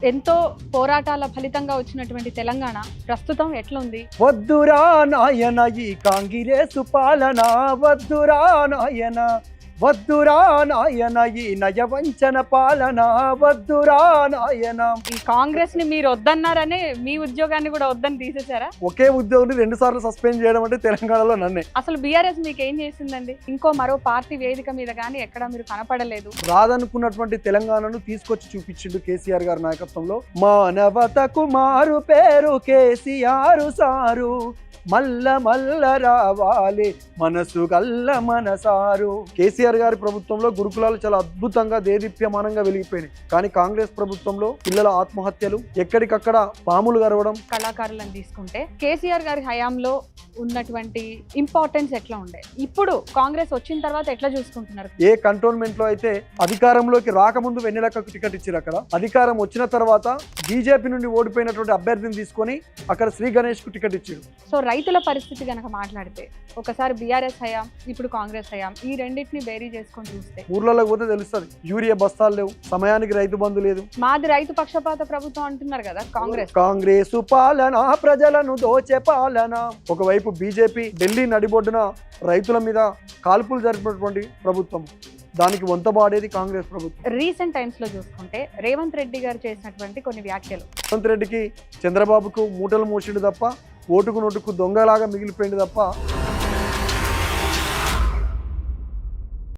ఎంతో పోరాటాల ఫలితంగా వచ్చినటువంటి తెలంగాణ ప్రస్తుతం ఎట్లా ఉంది? వద్దురా నాయన ఈ కాంగ్రెసు పాలన, వద్దురా నాయన, వద్దురా నాయన ఈ నయవంచన పాలన, వద్దురా నాయన. ఈ కాంగ్రెస్ ని మీరు వద్దన్నారనే మీ ఉద్యోగాన్ని కూడా వద్దని తీసేశారా? ఒకే ఉద్యోగిని 2 సార్లు సస్పెండ్ చేయడం అంటే తెలంగాణలో నన్నే. అసలు బీఆర్ఎస్ మీకు ఏం చేసిందండి? మరో పార్టీ వేదిక మీద కానీ ఎక్కడ మీరు కనపడలేదు. రాదనుకున్నటువంటి తెలంగాణను తీసుకొచ్చి చూపించిండు కేసీఆర్ గారి నాయకత్వంలో. మానవతకు మారు పేరు కేసీఆర్ సారు, మల్ల మల్ల రావాలి మనసు గల్ల మనసారు. కేసీఆర్ గారి ప్రభుత్వంలో గురుకులాలు చాలా అద్భుతంగా దేదీప్యమానంగా వెలిగిపోయినాయి. కానీ కాంగ్రెస్ ప్రభుత్వంలో పిల్లల ఆత్మహత్యలు, ఎక్కడికక్కడ పాములు గరవడం. కళాకారులను తీసుకుంటే కేసీఆర్ గారి హయాంలో ఉన్నటువంటి ఇంపార్టెన్స్ ఎట్లా ఉండే, ఇప్పుడు కాంగ్రెస్ వచ్చిన తర్వాత ఎట్లా చూసుకుంటున్నారు? ఏ కంటోన్మెంట్ లో అయితే అధికారంలోకి రాకముందు వెన్నెలక్కకు టికెట్ ఇచ్చారు, అక్కడ అధికారం వచ్చిన తర్వాత బీజేపీ నుండి ఓడిపోయినటువంటి అభ్యర్థిని తీసుకొని అక్కడ శ్రీ గణేష్ కు టికెట్ ఇచ్చారు. సో రైతుల పరిస్థితి గనక మాట్లాడితే, ఒకసారి బీఆర్ఎస్ హయాం, ఇప్పుడు కాంగ్రెస్ హయాం, ఈ రెండింటిని బేరీ చేసుకొని చూస్తే ఊర్లలో పోతే తెలుస్తుంది. యూరియా బస్తాలు లేవు, సమయానికి రైతు బంధు లేదు. మాది రైతు పక్షపాత ప్రభుత్వం అంటున్నారు కదా కాంగ్రెస్. కాంగ్రెస్ పాలన ప్రజలను దోచే పాలన. ఒకవైపు బీజేపీ ఢిల్లీ నడిబొడ్డున రైతుల మీద కాల్పులు జరిపినటువంటి ప్రభుత్వం, దానికి వంతబాడేది కాంగ్రెస్ ప్రభుత్వం. రీసెంట్ టైమ్స్ లో చూసుకుంటే రేవంత్ రెడ్డి గారు చేసినటువంటి కొన్ని వ్యాఖ్యలు, రేవంత్ రెడ్డికి చంద్రబాబుకు మూటలు మూసిండు తప్ప, ఓటుకు నోటుకు దొంగలాగా మిగిలిపోయింది తప్ప